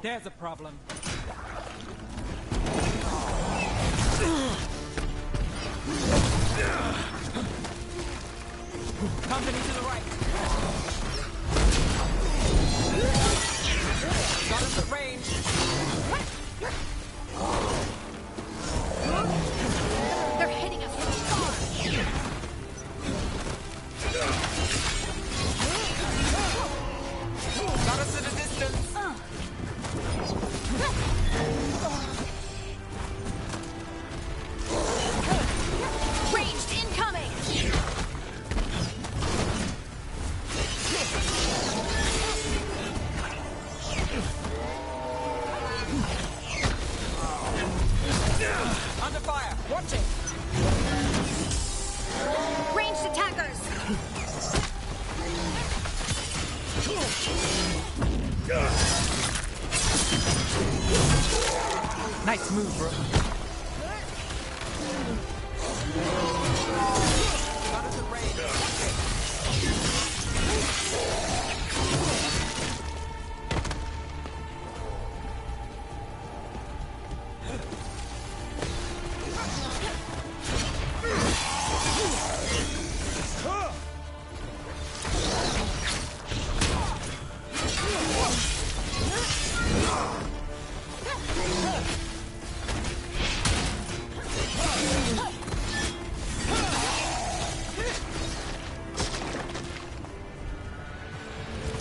There's a problem. Company to the right. Got us at range. They're hitting us from far. Got us at a distance. Ranged incoming. Under fire. Watch it. Ranged attackers. Nice move, bro. Got us at range.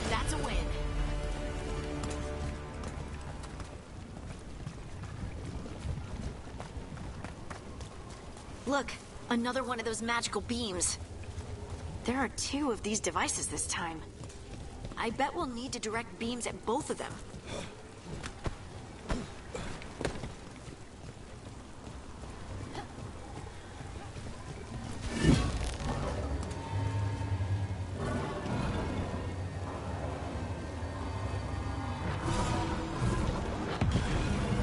That's a win. Look, another one of those magical beams. There are 2 of these devices this time. I bet we'll need to direct beams at both of them.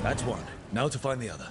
That's one. Now to find the other.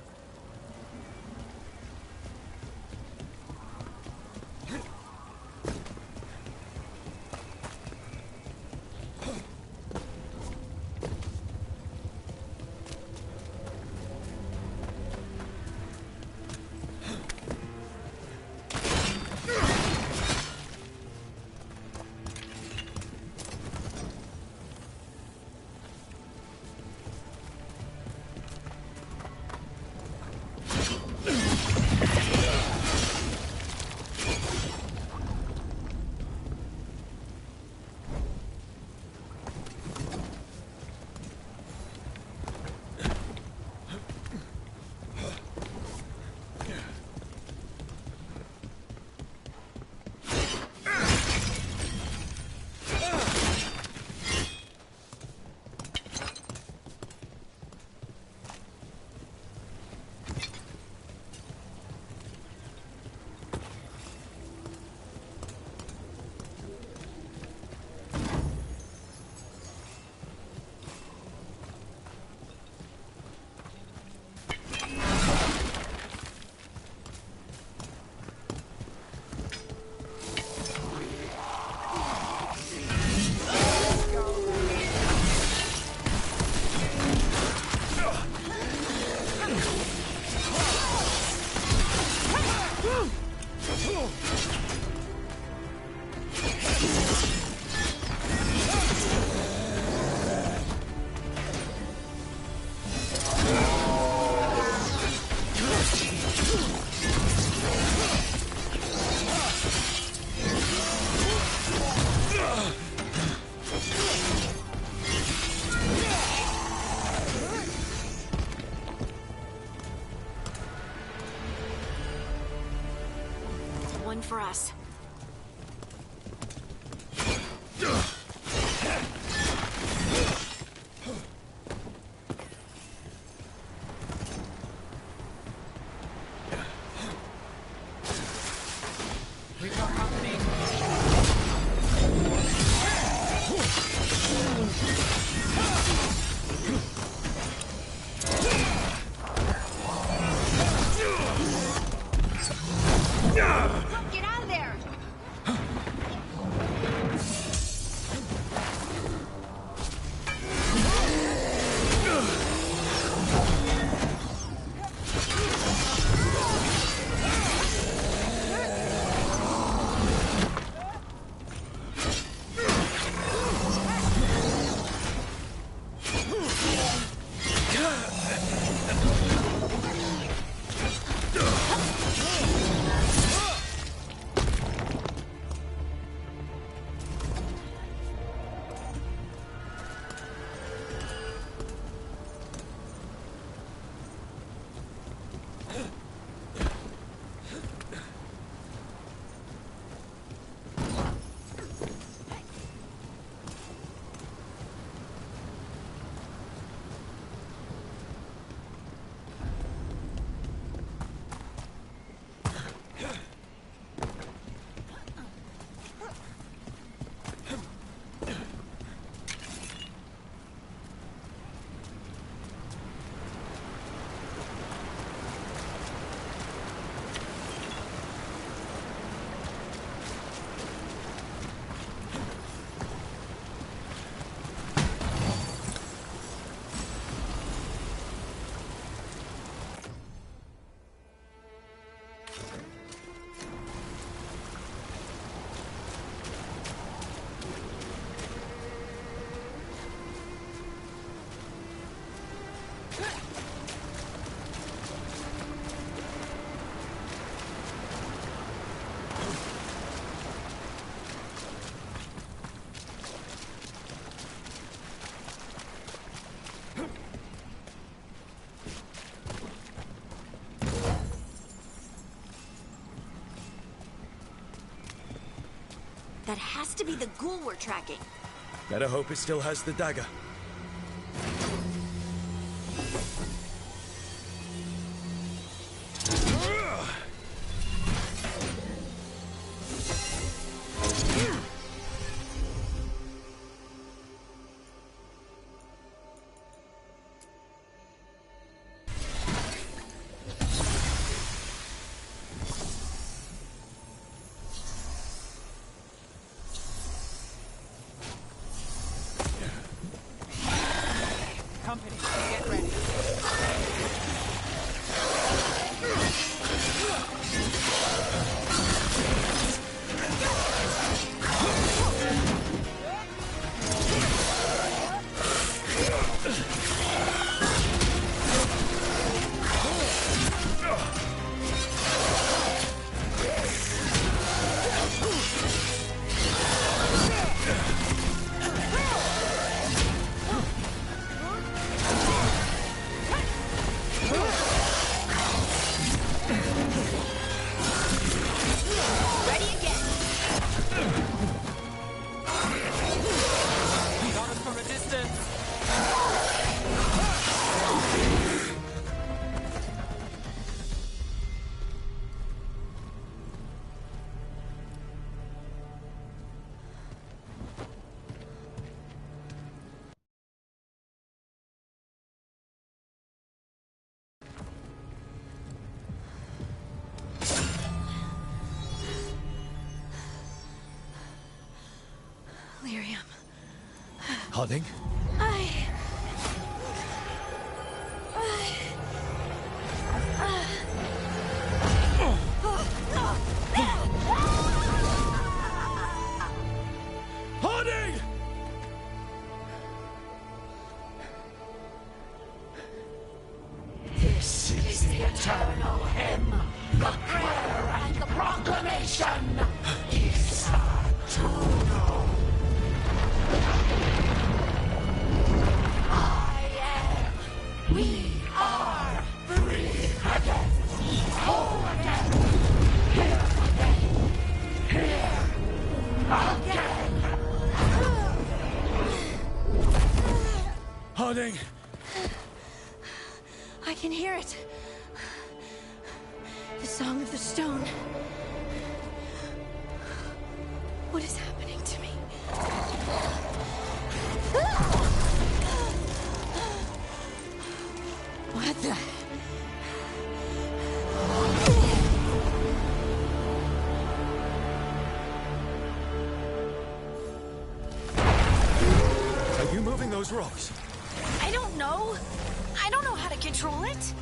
That has to be the ghoul we're tracking. Better hope it still has the dagger. Company, get ready. Got us from a distance. Lyrium. Harding? Harding! This is the eternal hymn, the prayer and the proclamation. Isatuno. I am. We are free again. Whole again. Here again. Here again. Harding! I can hear it. The Song of the Stone. What is happening to me? What the? Are you moving those rocks? I don't know. I don't know how to control it.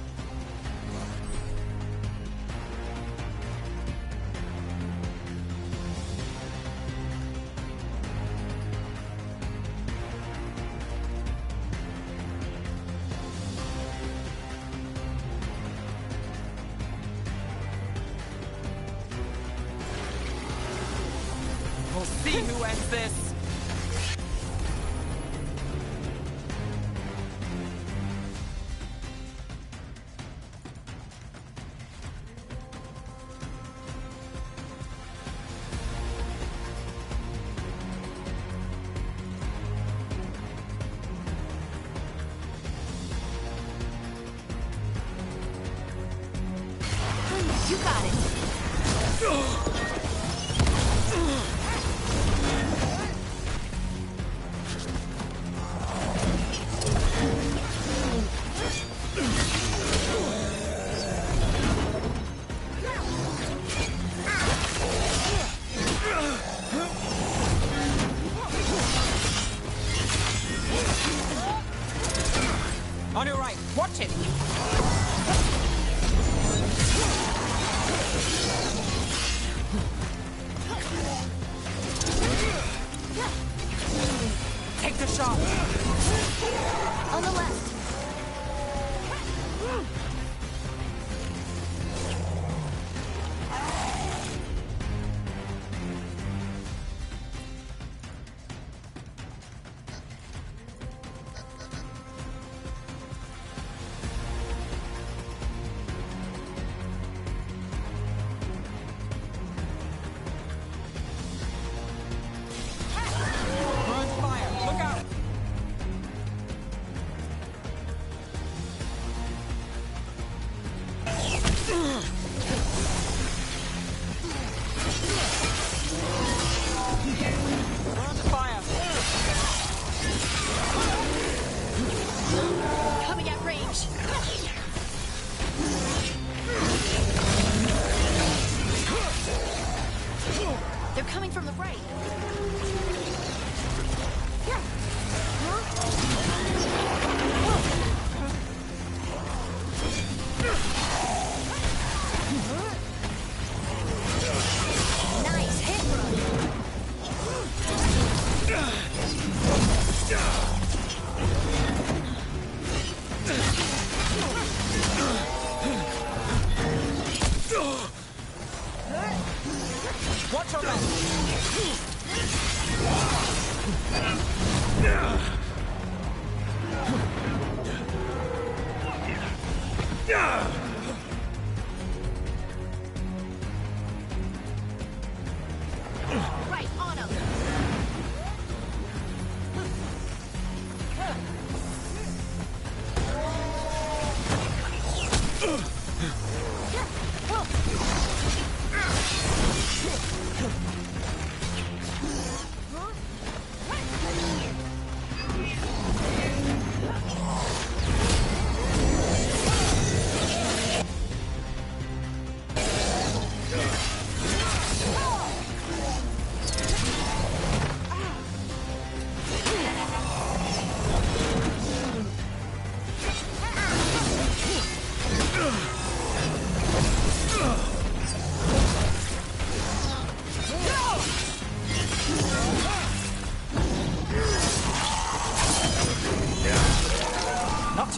We'll see who ends this. You got it. On your right, watch it. Take the shot. On the left.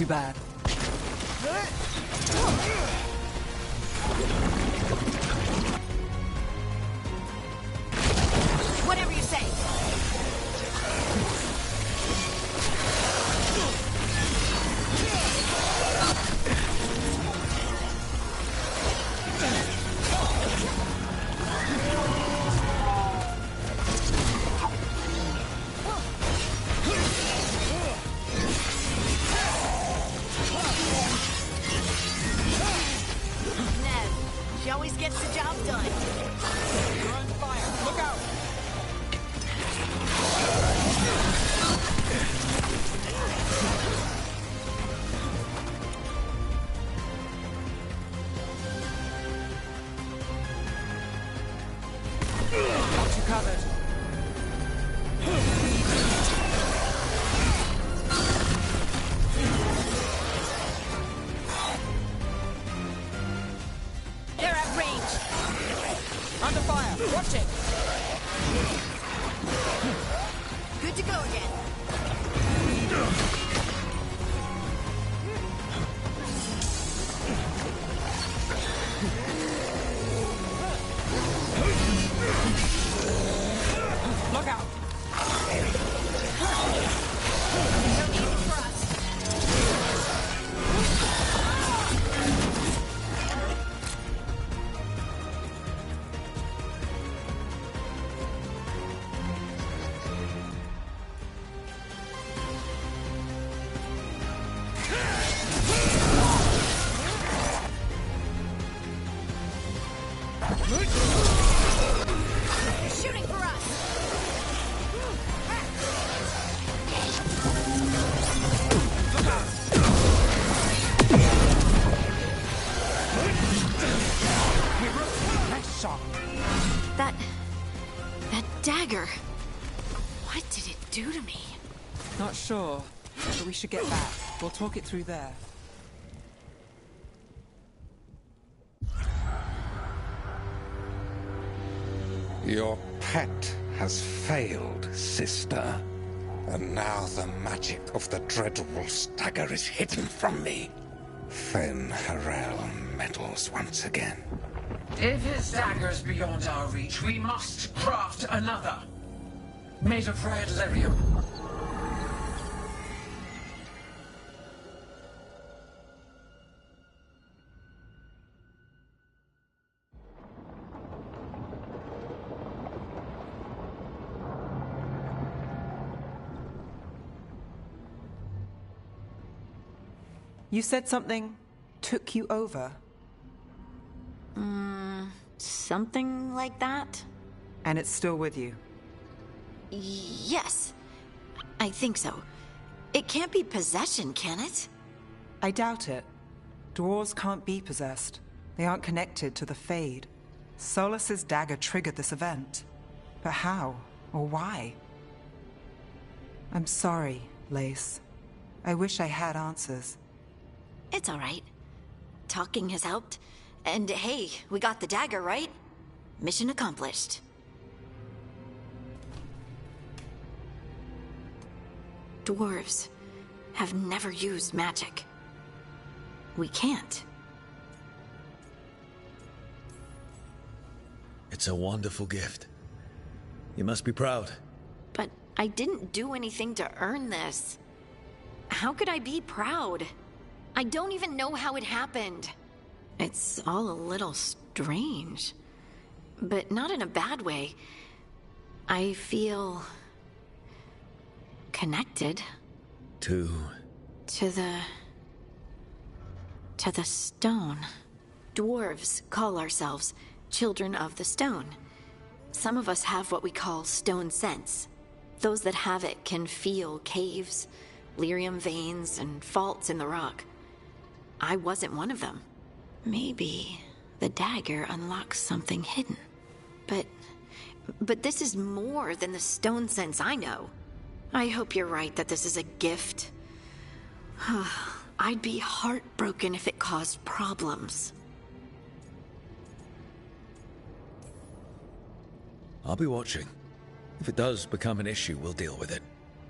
too bad. Whatever you say. She always gets the job done. You're on fire. Look out! Got you covered. They're at range. Under fire. Watch it. Good to go again. Look out. No need for us. Shooting for us. Nice shot. That dagger. What did it do to me? Not sure, but we should get back. We'll talk it through there. Your pet has failed, sister. And now the magic of the Dreadwolf's dagger is hidden from me. Fen Harel meddles once again. If his dagger's beyond our reach, we must craft another. Made of red lyrium. You said something took you over, Something like that? and it's still with you. Yes. I think so. It can't be possession, can it? I doubt it. Dwarves can't be possessed. They aren't connected to the Fade. Solus's dagger triggered this event. But how? Or why? I'm sorry, Lace. I wish I had answers. It's all right. Talking has helped. And hey, we got the dagger, right? Mission accomplished. Dwarves have never used magic. We can't. It's a wonderful gift. You must be proud. But I didn't do anything to earn this. How could I be proud? I don't even know how it happened. It's all a little strange. But not in a bad way. I feel connected To... to the stone. Dwarves call ourselves children of the stone. Some of us have what we call stone sense. Those that have it can feel caves, lyrium veins, and faults in the rock. I wasn't one of them. Maybe the dagger unlocks something hidden. But this is more than the stone sense I know. I hope you're right that this is a gift. I'd be heartbroken if it caused problems. I'll be watching. If it does become an issue, we'll deal with it.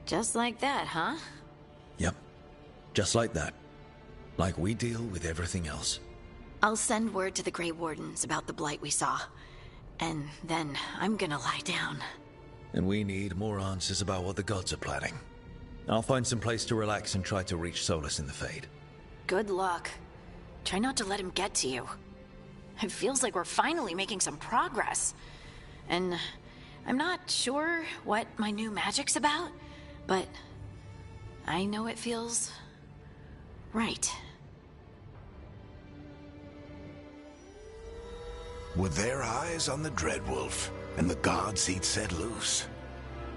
Just like that, huh? Yep. Just like that. Like we deal with everything else. I'll send word to the Grey Wardens about the blight we saw. And then I'm gonna lie down. And we need more answers about what the gods are planning. I'll find some place to relax and try to reach Solus in the Fade. Good luck. Try not to let him get to you. It feels like we're finally making some progress. And I'm not sure what my new magic's about, but I know it feels right. With their eyes on the Dreadwolf and the gods he'd set loose,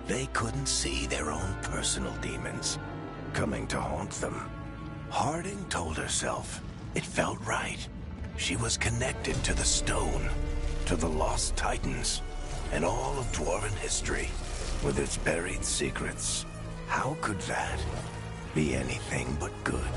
they couldn't see their own personal demons coming to haunt them. Harding told herself it felt right. She was connected to the stone, to the lost titans, and all of Dwarven history, with its buried secrets. How could that be anything but good?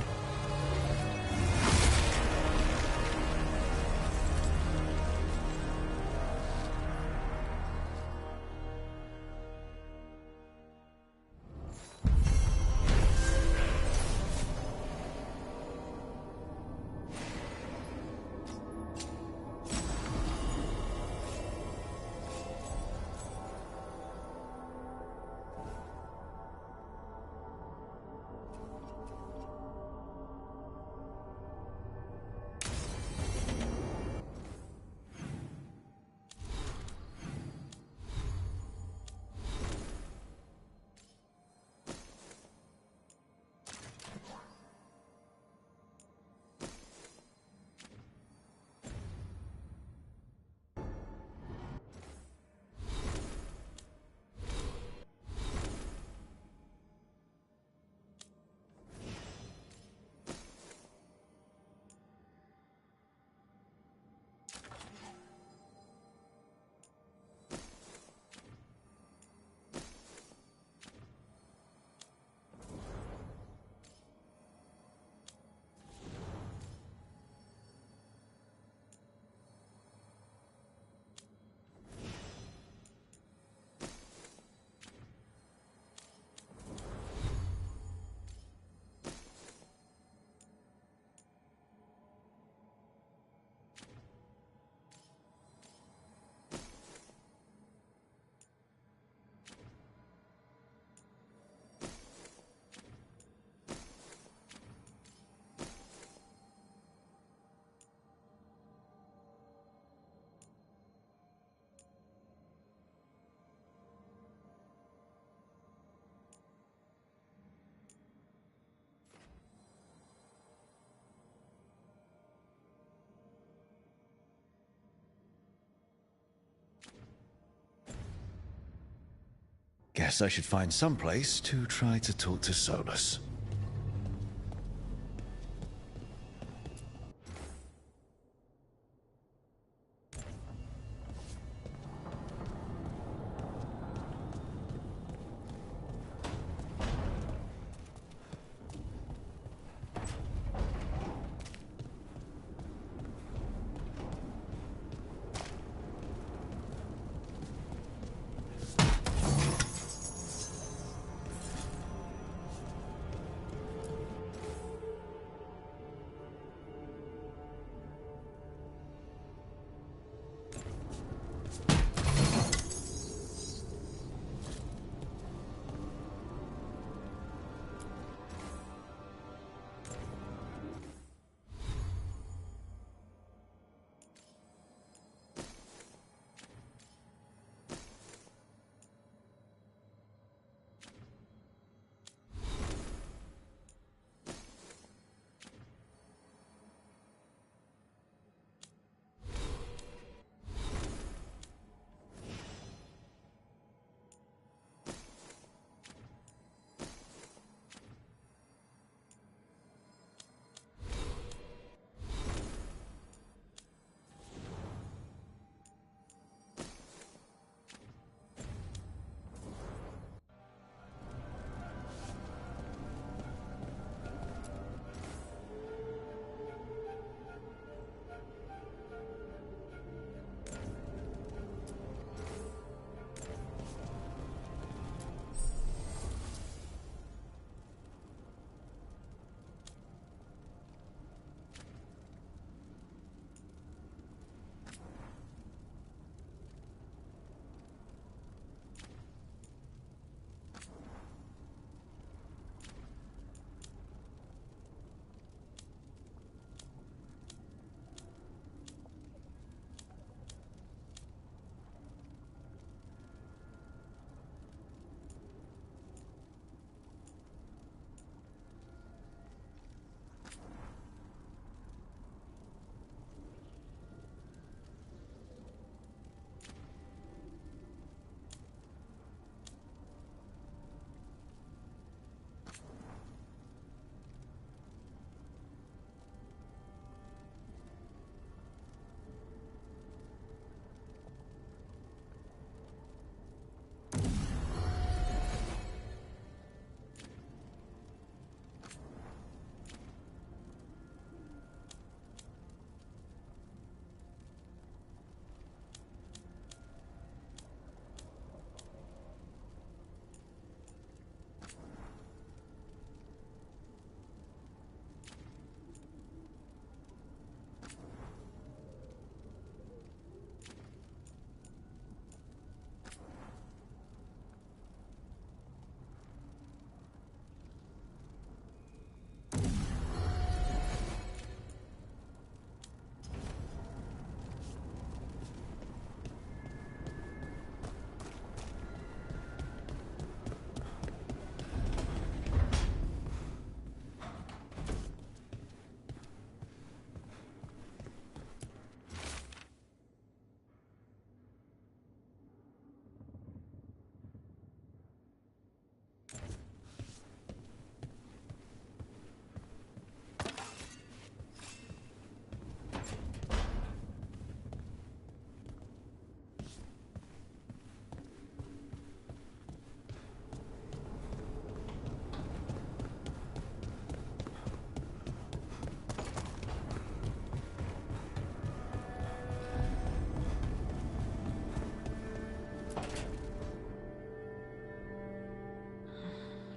Guess I should find some place to try to talk to Solus.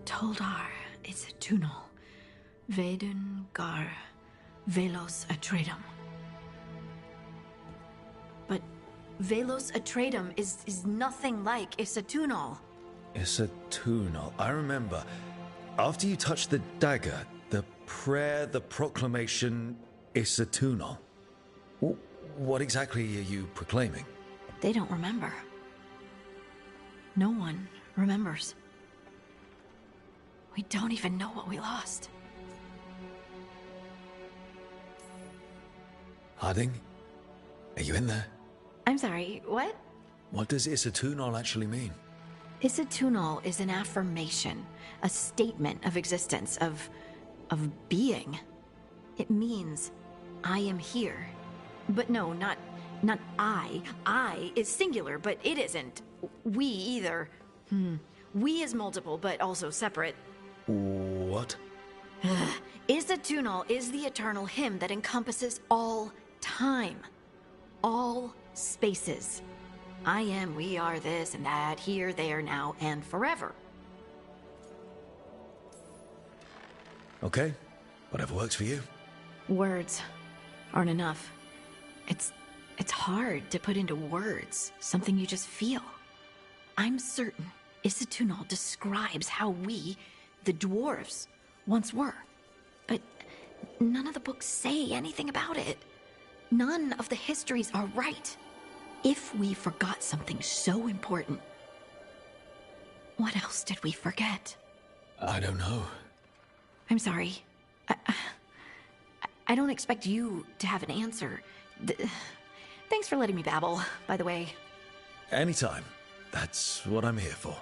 Toldar is a tunnel. Veilguard, Velos Atreidim. But Velos Atreidim is nothing like Isatunal. Isatunal. I remember. After you touched the dagger, the prayer, the proclamation, Isatunal. What exactly are you proclaiming? They don't remember. No one remembers. We don't even know what we lost. Harding? Are you in there? I'm sorry, what? What does Isatunal actually mean? Isatunal is an affirmation, a statement of existence, of being. It means, I am here. But no, not I. I is singular, but it isn't. We either. We is multiple, but also separate. What? Isatunal is the eternal hymn that encompasses all time. All spaces. I am, we are, this and that, here, there, now, and forever. Okay. Whatever works for you. Words aren't enough. It's hard to put into words something you just feel. I'm certain Isatunal describes how we, the dwarves, once were. But none of the books say anything about it. None of the histories are right. If we forgot something so important, what else did we forget? I don't know. I'm sorry. I don't expect you to have an answer. Thanks for letting me babble, by the way. Anytime. That's what I'm here for.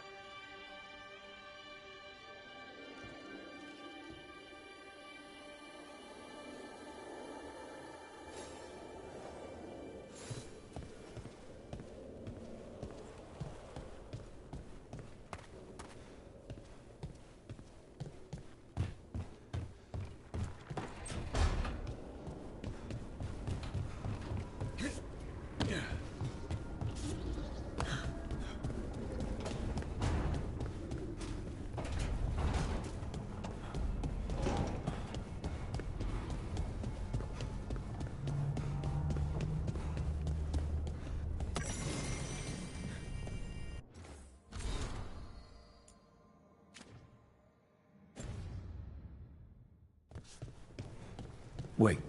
Wait,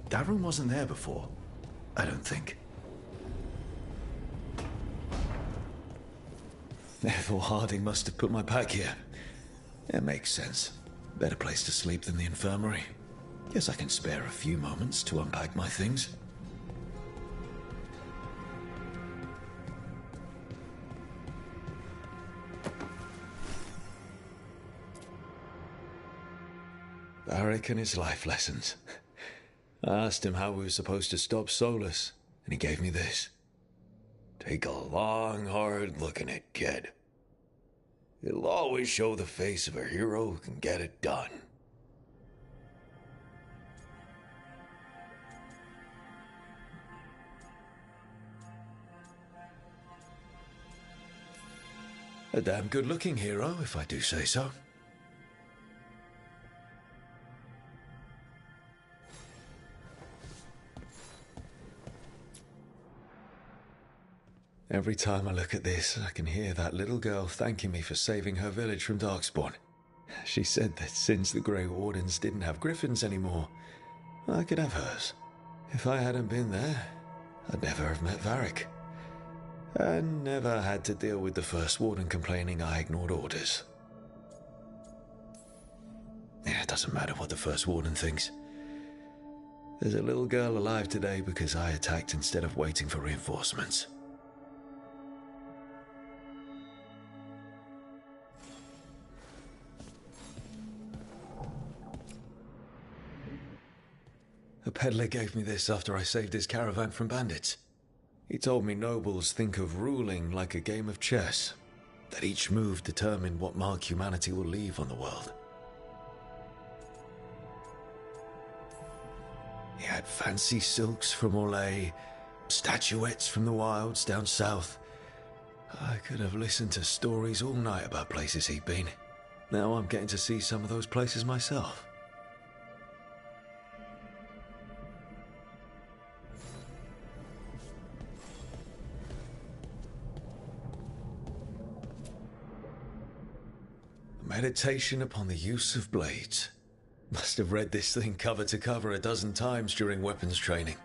that room wasn't there before. I don't think. Therefore, Harding must have put my pack here. It makes sense. Better place to sleep than the infirmary. Guess I can spare a few moments to unpack my things. Varric and his life lessons. I asked him how we were supposed to stop Solus, and he gave me this. Take a long, hard look at it, kid. It'll always show the face of a hero who can get it done. A damn good-looking hero, if I do say so. Every time I look at this, I can hear that little girl thanking me for saving her village from Darkspawn. She said that since the Grey Wardens didn't have griffins anymore, I could have hers. If I hadn't been there, I'd never have met Varric. And never had to deal with the First Warden complaining I ignored orders. It doesn't matter what the First Warden thinks. There's a little girl alive today because I attacked instead of waiting for reinforcements. A peddler gave me this after I saved his caravan from bandits. He told me nobles think of ruling like a game of chess, that each move determined what mark humanity will leave on the world. He had fancy silks from Orlais, statuettes from the wilds down south. I could have listened to stories all night about places he'd been. Now I'm getting to see some of those places myself. Meditation upon the use of blades. Must have read this thing cover to cover a dozen times during weapons training.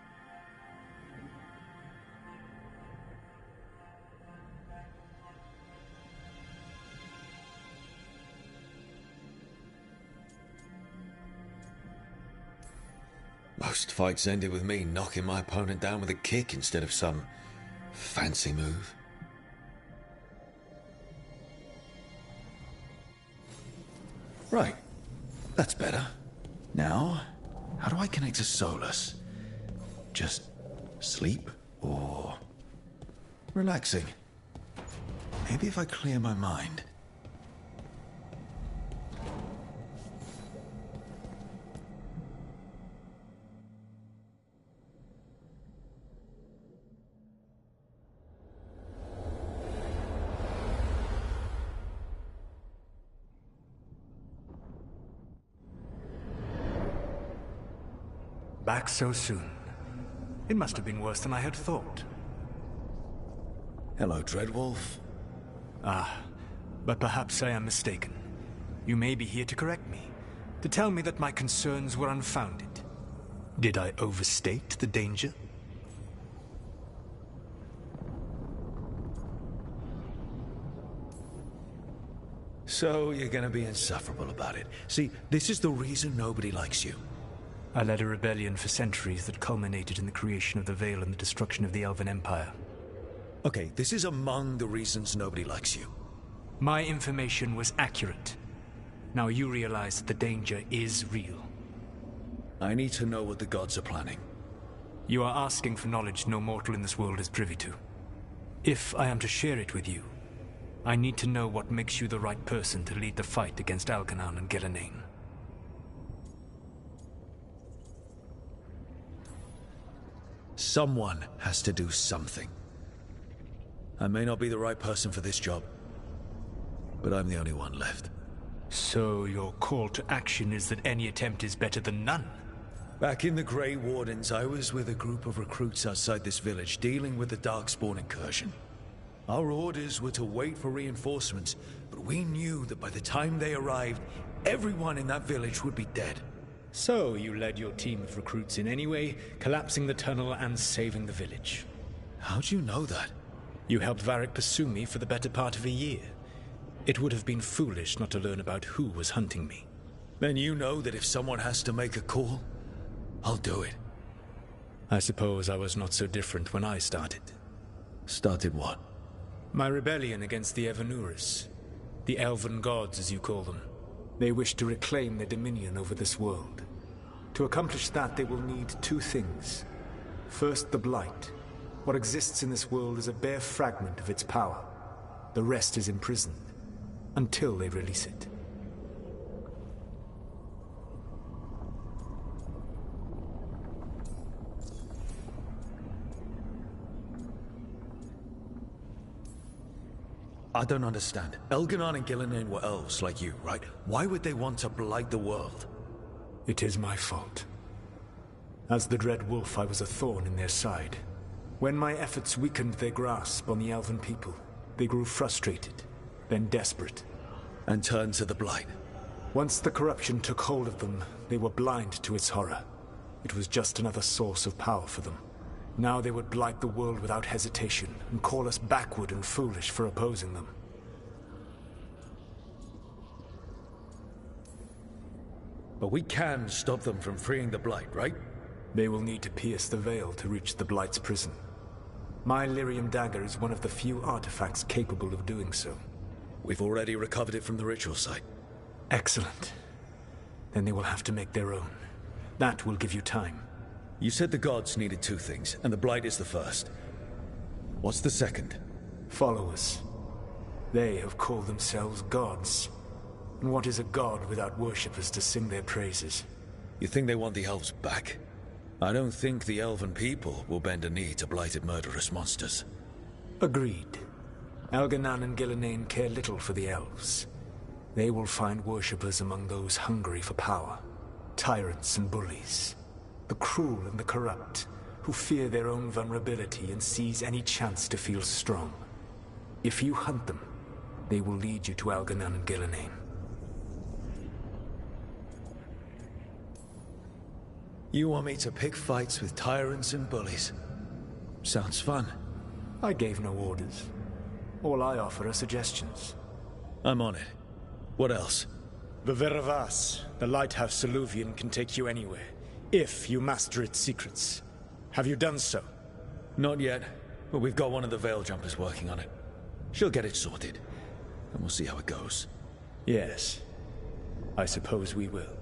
Most fights ended with me knocking my opponent down with a kick instead of some fancy move. Right. That's better. Now, how do I connect to Solus? Just sleep or relaxing? Maybe if I clear my mind. Back so soon. It must have been worse than I had thought. Hello, Dreadwolf. But perhaps I am mistaken. You may be here to correct me, to tell me that my concerns were unfounded. Did I overstate the danger? So you're gonna be insufferable about it. See, this is the reason nobody likes you. I led a rebellion for centuries that culminated in the creation of the Veil and the destruction of the Elven Empire. Okay, this is among the reasons nobody likes you. My information was accurate. Now you realize that the danger is real. I need to know what the gods are planning. You are asking for knowledge no mortal in this world is privy to. If I am to share it with you, I need to know what makes you the right person to lead the fight against Algernon and Gillenane. Someone has to do something. I may not be the right person for this job, but I'm the only one left. So your call to action is that any attempt is better than none? Back in the Grey Wardens, I was with a group of recruits outside this village dealing with the Darkspawn incursion. Our orders were to wait for reinforcements, but we knew that by the time they arrived, everyone in that village would be dead. So you led your team of recruits in any way, collapsing the tunnel and saving the village. How'd you know that? You helped Varric pursue me for the better part of a year. It would have been foolish not to learn about who was hunting me. Then you know that if someone has to make a call, I'll do it. I suppose I was not so different when I started. Started what? My rebellion against the Evanuris. The Elven Gods, as you call them. They wish to reclaim their dominion over this world. To accomplish that, they will need two things. First, the Blight. What exists in this world is a bare fragment of its power. The rest is imprisoned, until they release it. I don't understand. Elgernon and Gillenane were elves like you, right? Why would they want to blight the world? It is my fault. As the Dread Wolf, I was a thorn in their side. When my efforts weakened their grasp on the Elven people, they grew frustrated, then desperate. And turned to the Blight. Once the corruption took hold of them, they were blind to its horror. It was just another source of power for them. Now they would blight the world without hesitation, and call us backward and foolish for opposing them. But we can stop them from freeing the Blight, right? They will need to pierce the veil to reach the Blight's prison. My Lyrium dagger is one of the few artifacts capable of doing so. We've already recovered it from the ritual site. Excellent. Then they will have to make their own. That will give you time. You said the gods needed two things, and the Blight is the first. What's the second? Followers. They have called themselves gods. And what is a god without worshippers to sing their praises? You think they want the elves back? I don't think the elven people will bend a knee to blighted murderous monsters. Agreed. Algernon and Gillenane care little for the elves. They will find worshippers among those hungry for power. Tyrants and bullies. The cruel and the corrupt, who fear their own vulnerability and seize any chance to feel strong. If you hunt them, they will lead you to Algernon and Gillenane. You want me to pick fights with tyrants and bullies? Sounds fun. I gave no orders. All I offer are suggestions. I'm on it. What else? The Veravas, the lighthouse Soluvian, can take you anywhere, if you master its secrets. Have you done so? Not yet, but we've got one of the Veil Jumpers working on it. She'll get it sorted, and we'll see how it goes. Yes, I suppose we will.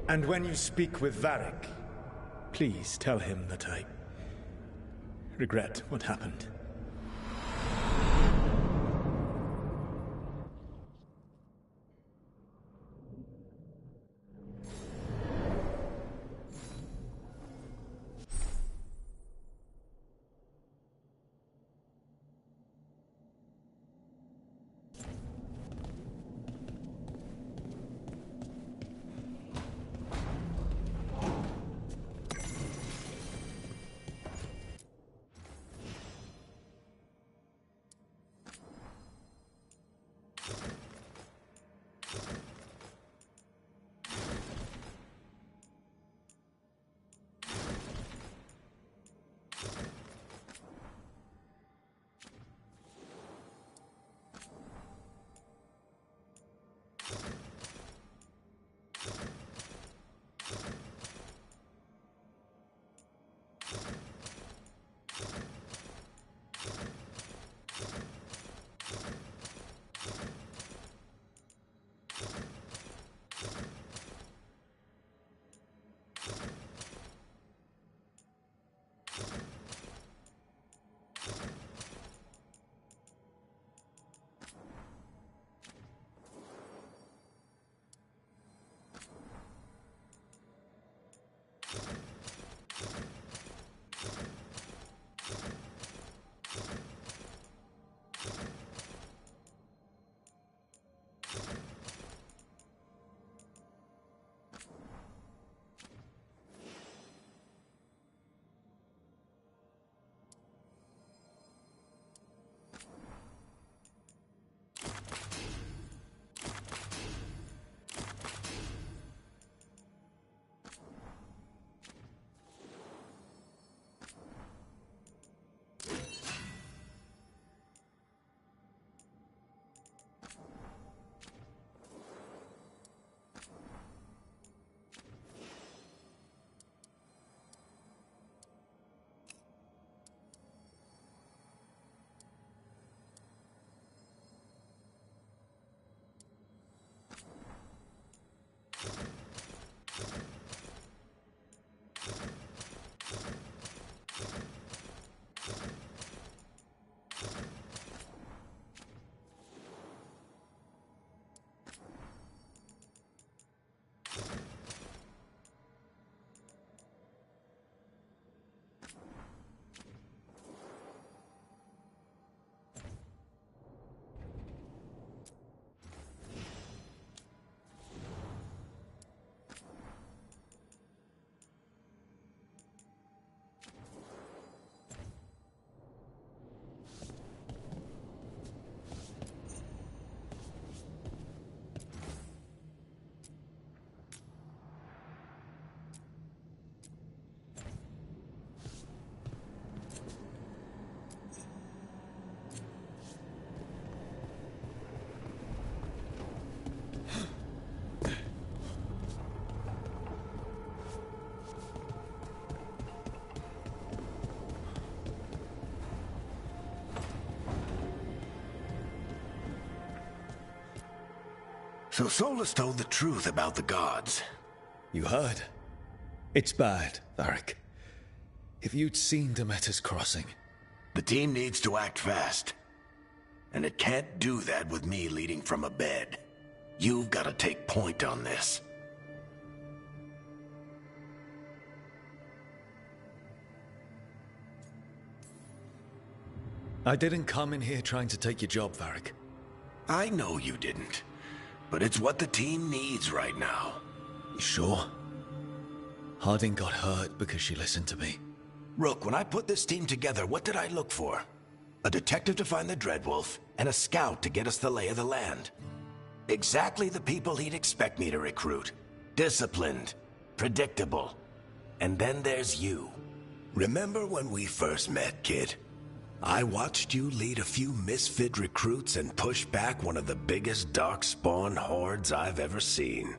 And when you speak with Varric, please tell him that I regret what happened. So Solus told the truth about the gods. You heard? It's bad, Varric. If you'd seen Demeter's crossing... The team needs to act fast. And it can't do that with me leading from a bed. You've got to take point on this. I didn't come in here trying to take your job, Varric. I know you didn't. but it's what the team needs right now. You sure? Harding got hurt because she listened to me. Rook, when I put this team together, what did I look for? A detective to find the Dreadwolf, and a scout to get us the lay of the land. Exactly the people he'd expect me to recruit. Disciplined, predictable. And then there's you. Remember when we first met, kid? I watched you lead a few misfit recruits and push back one of the biggest darkspawn hordes I've ever seen.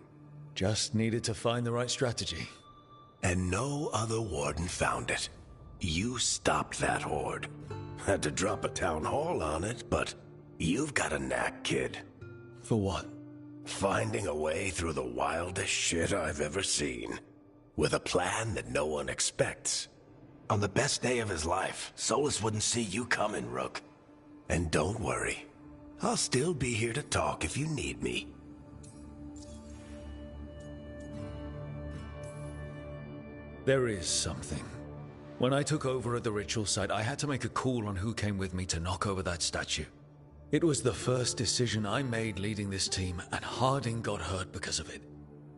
Just needed to find the right strategy. And no other warden found it. You stopped that horde. Had to drop a town hall on it, but you've got a knack, kid. For what? Finding a way through the wildest shit I've ever seen. With a plan that no one expects. On the best day of his life, Solus wouldn't see you coming, Rook. And don't worry. I'll still be here to talk if you need me. There is something. When I took over at the ritual site, I had to make a call on who came with me to knock over that statue. It was the first decision I made leading this team, and Harding got hurt because of it.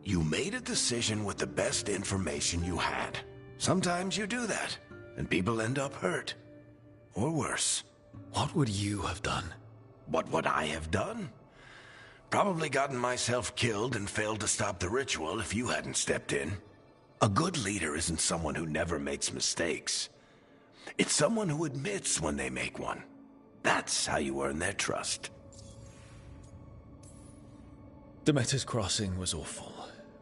You made a decision with the best information you had. Sometimes you do that, and people end up hurt. Or worse. What would you have done? What would I have done? Probably gotten myself killed and failed to stop the ritual if you hadn't stepped in. A good leader isn't someone who never makes mistakes. It's someone who admits when they make one. That's how you earn their trust. Demeter's Crossing was awful.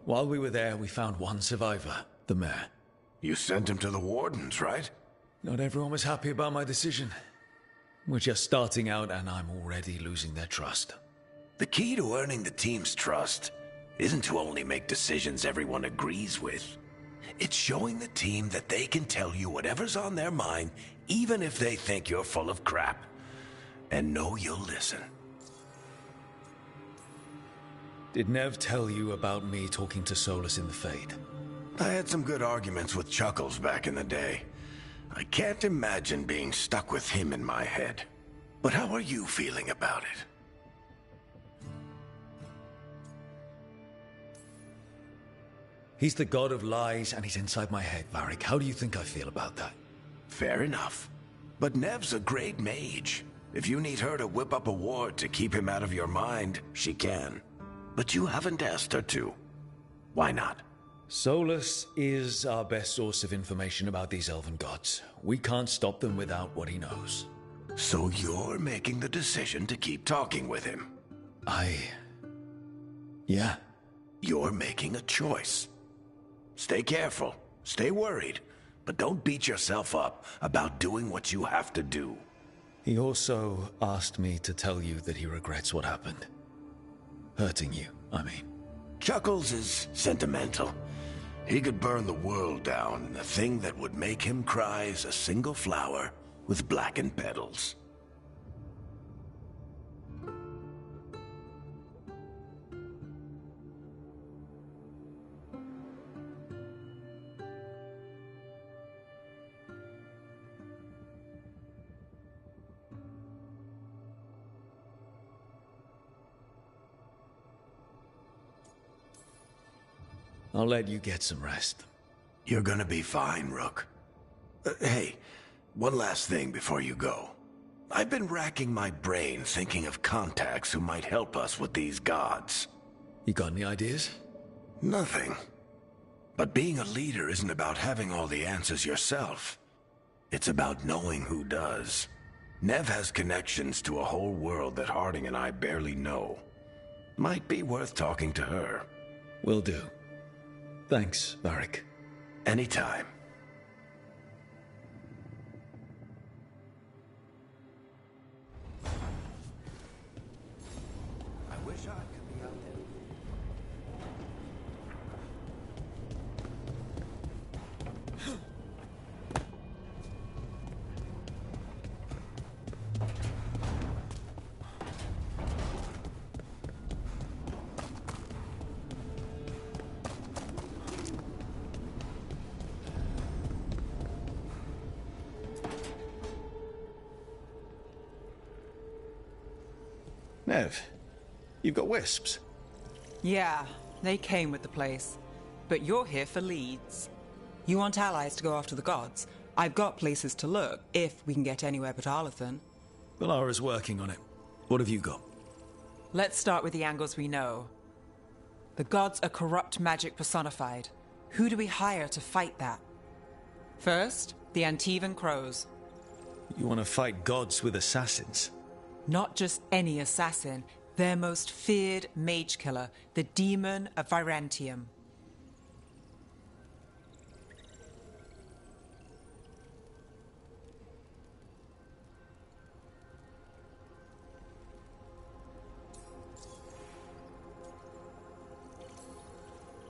While we were there, we found one survivor, the mayor. You sent him to the wardens, right? Not everyone was happy about my decision. We're just starting out, and I'm already losing their trust. The key to earning the team's trust isn't to only make decisions everyone agrees with. It's showing the team that they can tell you whatever's on their mind, even if they think you're full of crap. And know you'll listen. Did Nev tell you about me talking to Solus in the Fade? I had some good arguments with Chuckles back in the day. I can't imagine being stuck with him in my head. But how are you feeling about it? He's the god of lies, and he's inside my head, Varric. How do you think I feel about that? Fair enough. But Nev's a great mage. If you need her to whip up a ward to keep him out of your mind, she can. But you haven't asked her to. Why not? Solus is our best source of information about these elven gods. We can't stop them without what he knows. So you're making the decision to keep talking with him? Yeah. You're making a choice. Stay careful, stay worried, but don't beat yourself up about doing what you have to do. He also asked me to tell you that he regrets what happened. Hurting you, I mean. Chuckles is sentimental. He could burn the world down, and the thing that would make him cry is a single flower with blackened petals. I'll let you get some rest. You're gonna be fine, Rook. Hey, one last thing before you go. I've been racking my brain thinking of contacts who might help us with these gods. You got any ideas? Nothing. But being a leader isn't about having all the answers yourself. It's about knowing who does. Nev has connections to a whole world that Harding and I barely know. Might be worth talking to her. Will do. Thanks, Varric. Anytime. I wish I could be out there. Nev, you've got wisps. Yeah, they came with the place. But you're here for leads. You want allies to go after the gods? I've got places to look, if we can get anywhere but Arlathan. Valara's working on it. What have you got? Let's start with the angles we know. The gods are corrupt magic personified. Who do we hire to fight that? First, the Antivan Crows. You want to fight gods with assassins? Not just any assassin, their most feared mage killer, the Demon of Virantium.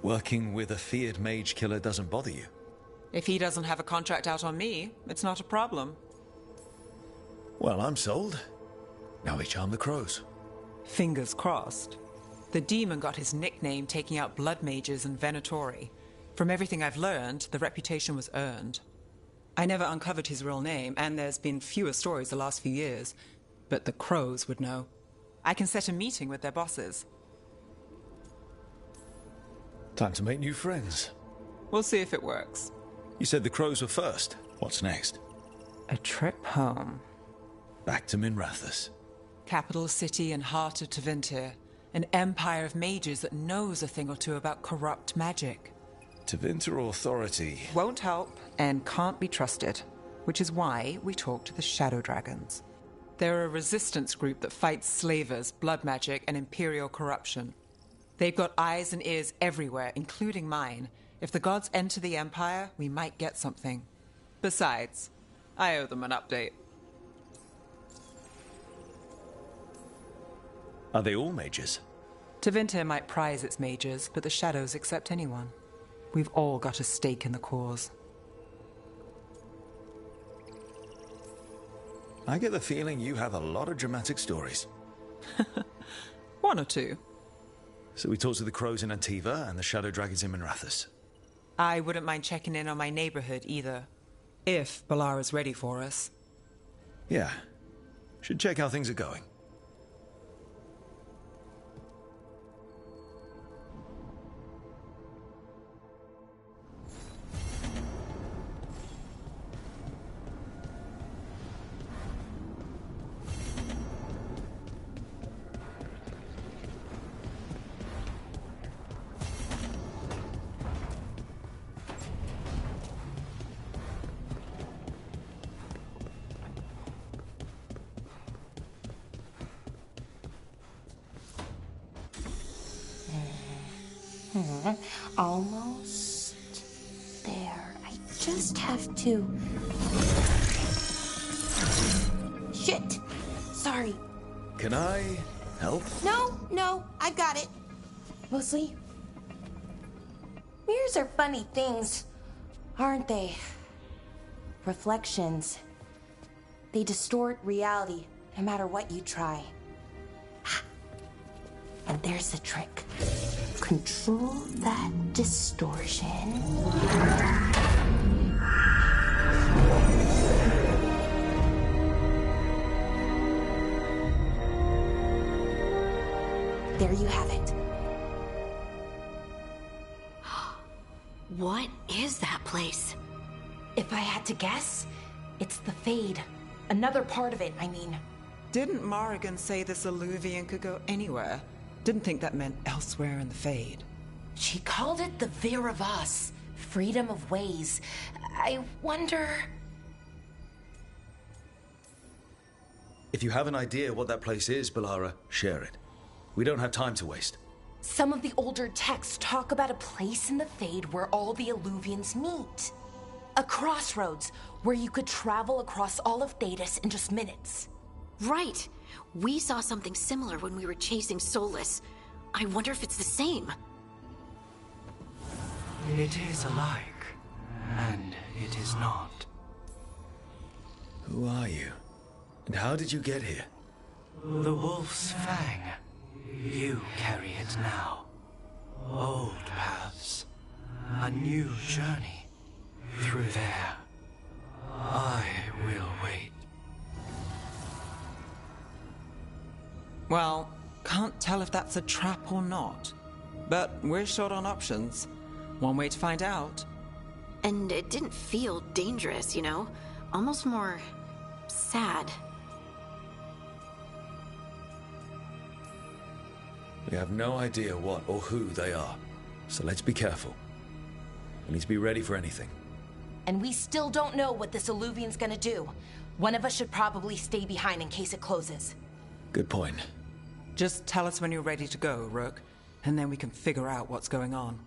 Working with a feared mage killer doesn't bother you? If he doesn't have a contract out on me, it's not a problem. Well, I'm sold. Now we charm the crows. Fingers crossed. The demon got his nickname taking out blood mages and Venatori. From everything I've learned, the reputation was earned. I never uncovered his real name, and there's been fewer stories the last few years. But the crows would know. I can set a meeting with their bosses. Time to make new friends. We'll see if it works. You said the crows were first. What's next? A trip home. Back to Minrathous. Capital city and heart of Tevinter. An empire of mages that knows a thing or two about corrupt magic. Tevinter Authority. Won't help and can't be trusted. Which is why we talk to the Shadow Dragons. They're a resistance group that fights slavers, blood magic, and imperial corruption. They've got eyes and ears everywhere, including mine. If the gods enter the Empire, we might get something. Besides, I owe them an update. Are they all mages? Tevinter might prize its mages, but the Shadows accept anyone. We've all got a stake in the cause. I get the feeling you have a lot of dramatic stories. One or two. So we talk to the crows in Antiva and the Shadow Dragons in Minrathous. I wouldn't mind checking in on my neighborhood either. If Balara's ready for us. Yeah. Should check how things are going. Almost there. I just have to... Shit! Sorry. Can I help? No, I got it. Mostly. Mirrors are funny things, aren't they? Reflections. They distort reality, no matter what you try. And there's the trick. Control that distortion. There you have it. What is that place? If I had to guess, it's the Fade. Another part of it, I mean. Didn't Morrigan say this Alluvian could go anywhere? Didn't think that meant elsewhere in the Fade. She called it the Vir of Us, freedom of ways. I wonder... If you have an idea what that place is, Balara, share it. We don't have time to waste. Some of the older texts talk about a place in the Fade where all the Alluvians meet. A crossroads where you could travel across all of Thedas in just minutes. Right. We saw something similar when we were chasing Solus. I wonder if it's the same. It is alike, and it is not. Who are you? And how did you get here? The Wolf's Fang. You carry it now. Old paths. A new journey. Through there. I will wait. Well, can't tell if that's a trap or not. But we're short on options. One way to find out. And it didn't feel dangerous, you know? Almost more sad. We have no idea what or who they are, so let's be careful. We need to be ready for anything. And we still don't know what this Illuvian's gonna do. One of us should probably stay behind in case it closes. Good point. Just tell us when you're ready to go, Rook, and then we can figure out what's going on.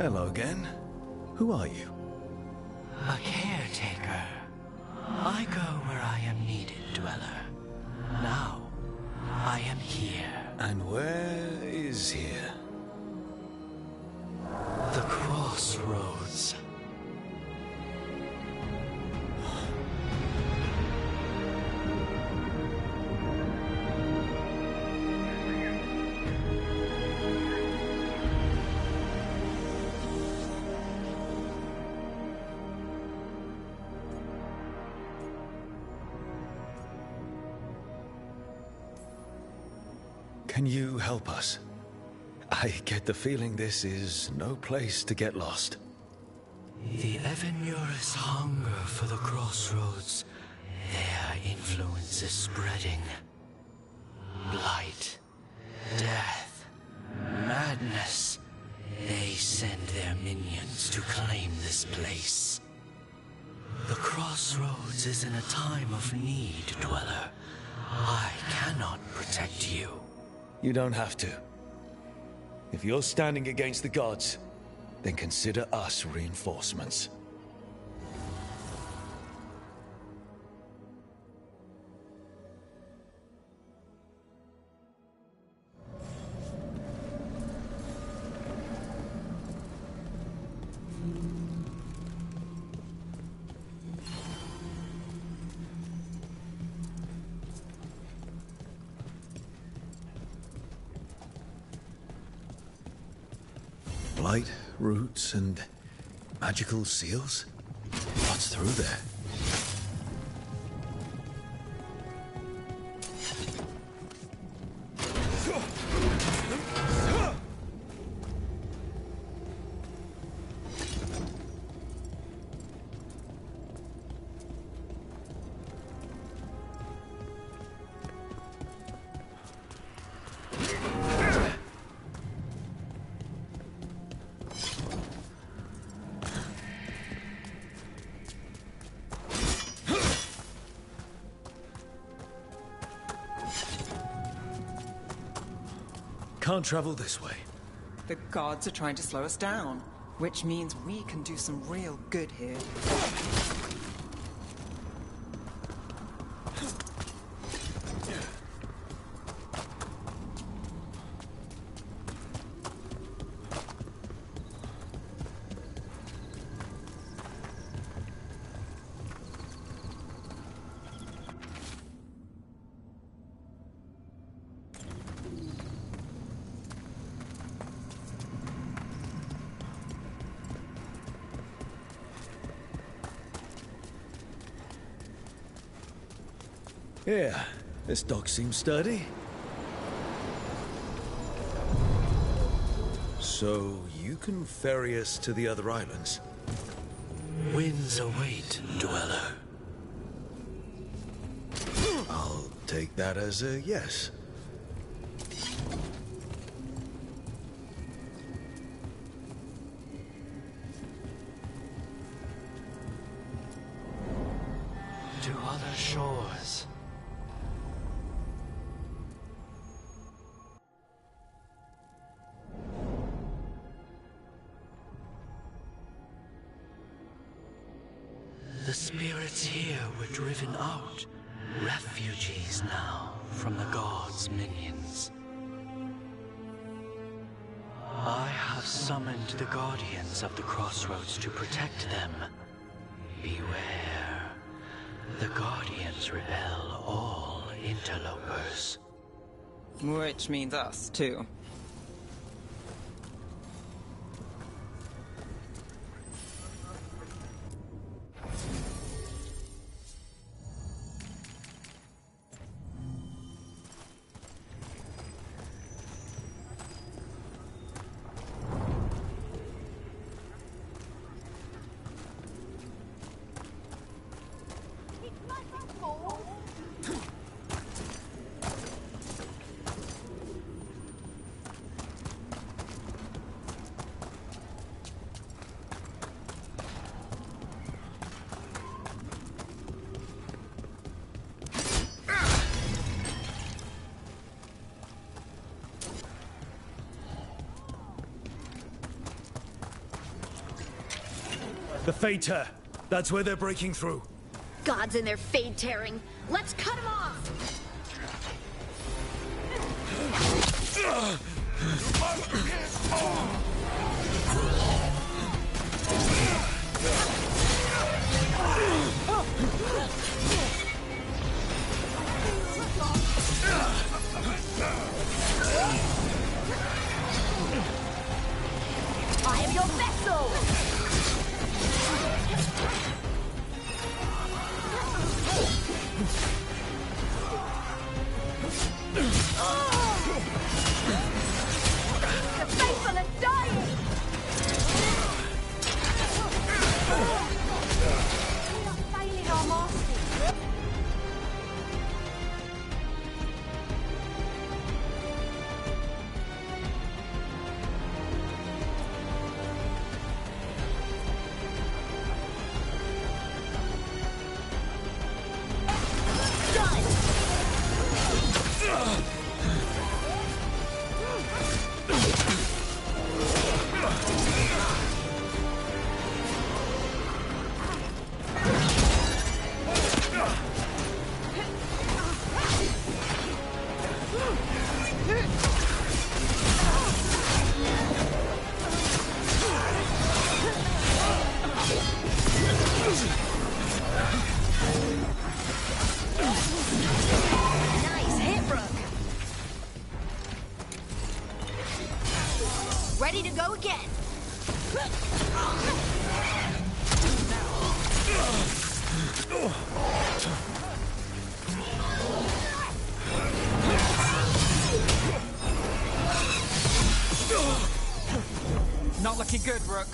Hello again. Who are you? A caretaker. I go where I am needed, Dweller. Now, I am here. And where is here? The crossroads. Can you help us? I get the feeling this is no place to get lost. The Evanurus hunger for the crossroads. Their influence is spreading. Blight, death, madness. They send their minions to claim this place. The crossroads is in a time of need, Dweller. I cannot protect you. You don't have to. If you're standing against the gods, then consider us reinforcements. Blight, roots, and magical seals? What's through there? Can't travel this way. The gods are trying to slow us down, which means we can do some real good here. Yeah, this dock seems sturdy. So, you can ferry us to the other islands? Winds await, Dweller. I'll take that as a yes. To other shores. The spirits here were driven out, refugees now from the gods' minions. I have summoned the guardians of the crossroads to protect them. Beware. The guardians repel all interlopers. Which means us, too. The Fade Tear. That's where they're breaking through. Gods and their fade tearing. Let's cut them off! I am your vessel! The faithful are dying! We are failing our masters. Nice hit, Rook. Ready to go again. Not looking good, Rook.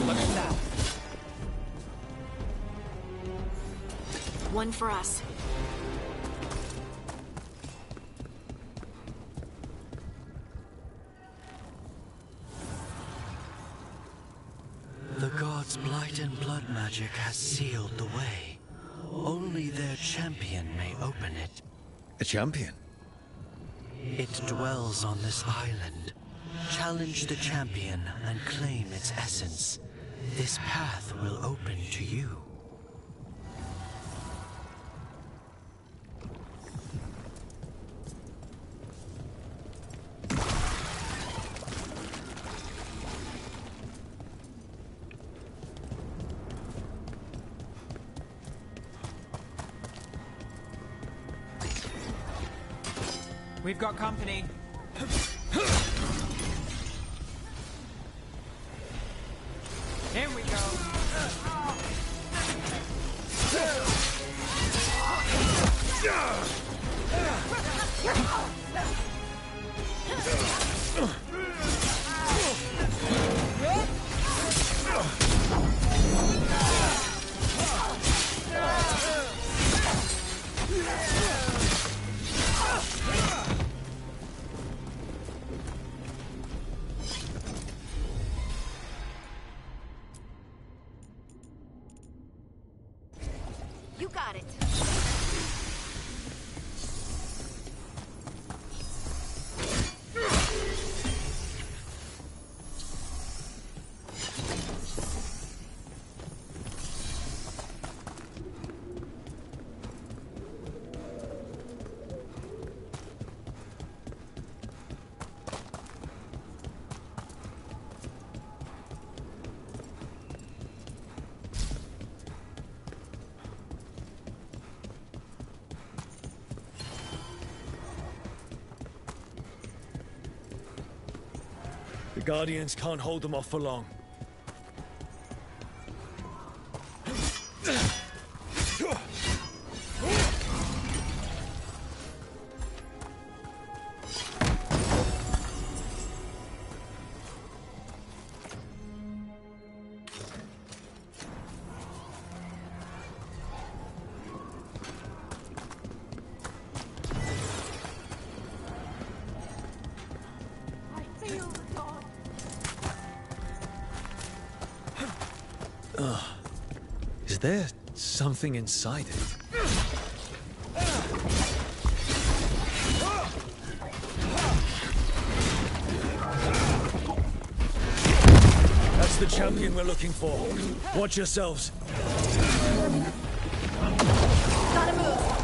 Look at that. One for us. The gods' blight and blood magic has sealed the way. Only their champion may open it. A champion? It dwells on this island. Challenge the champion and claim its essence. This path will open to you. We've got company. Here we go. You got it. The Guardians can't hold them off for long. Is there something inside it? That's the champion we're looking for. Watch yourselves. Gotta move.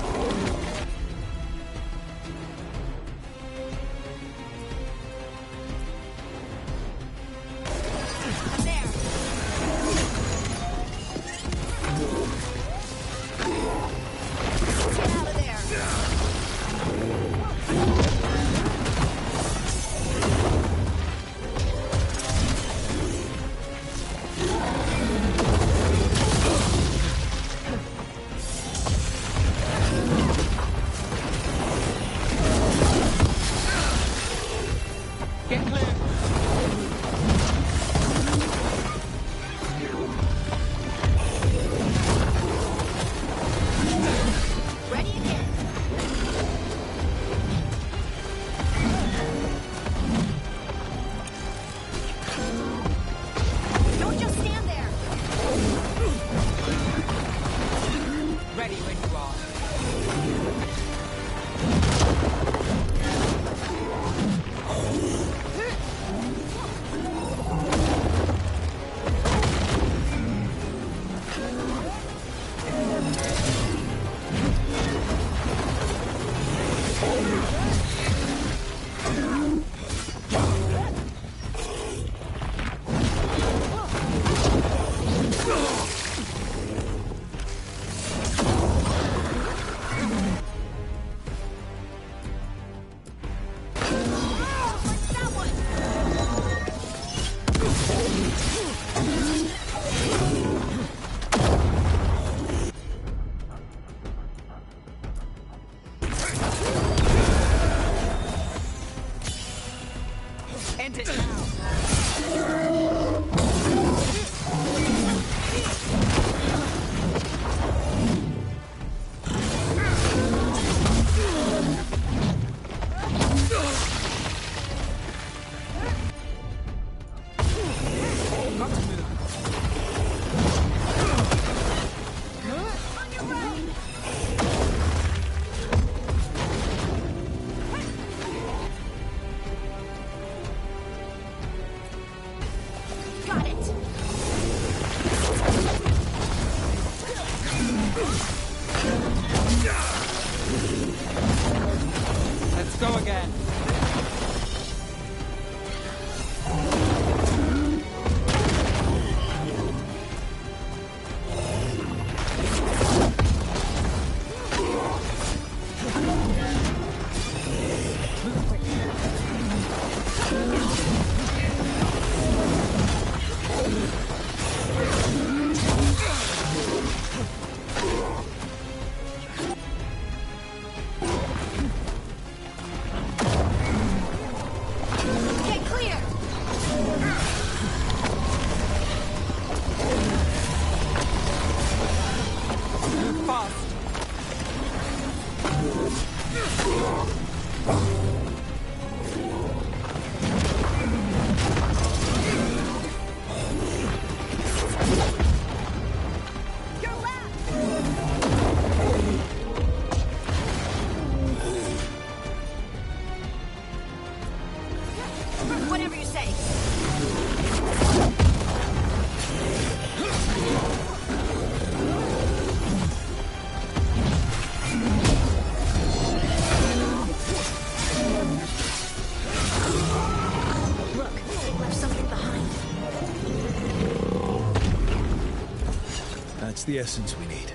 That's the essence we need.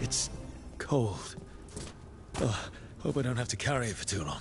It's cold. Oh, hope I don't have to carry it for too long.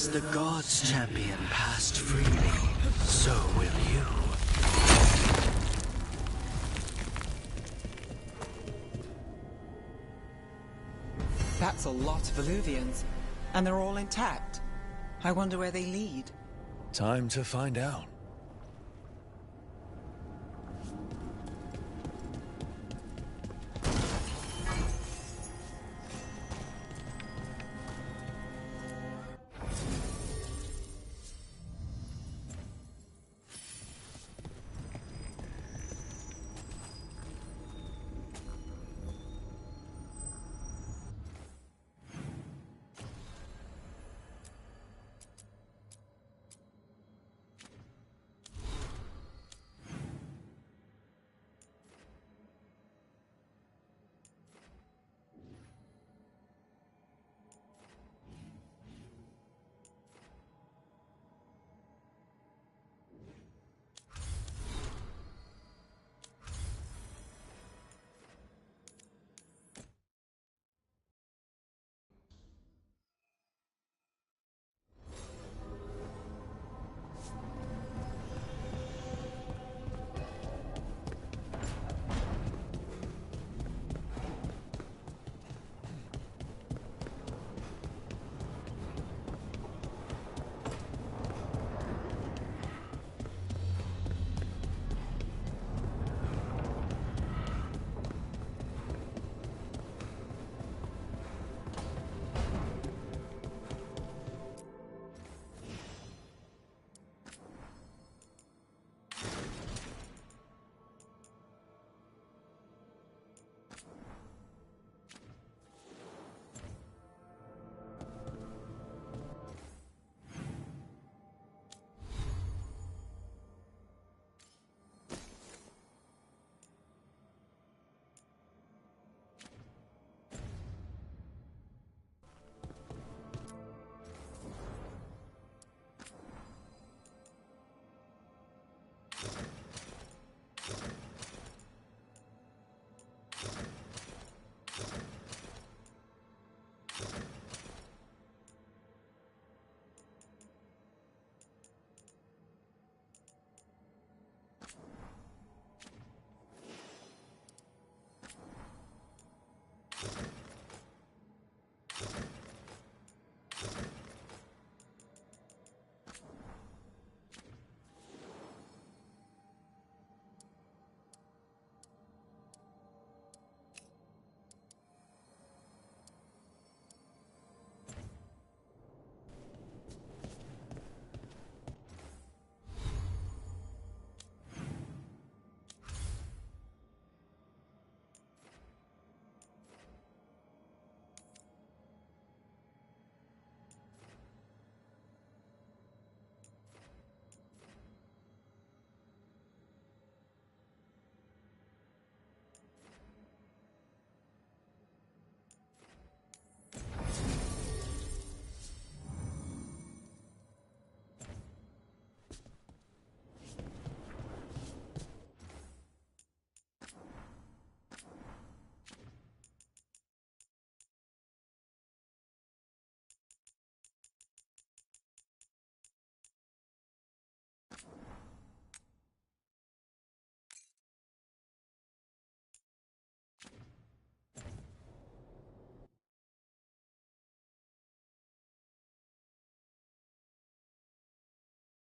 As the gods' champion passed freely, so will you. That's a lot of Illuvians, and they're all intact. I wonder where they lead. Time to find out.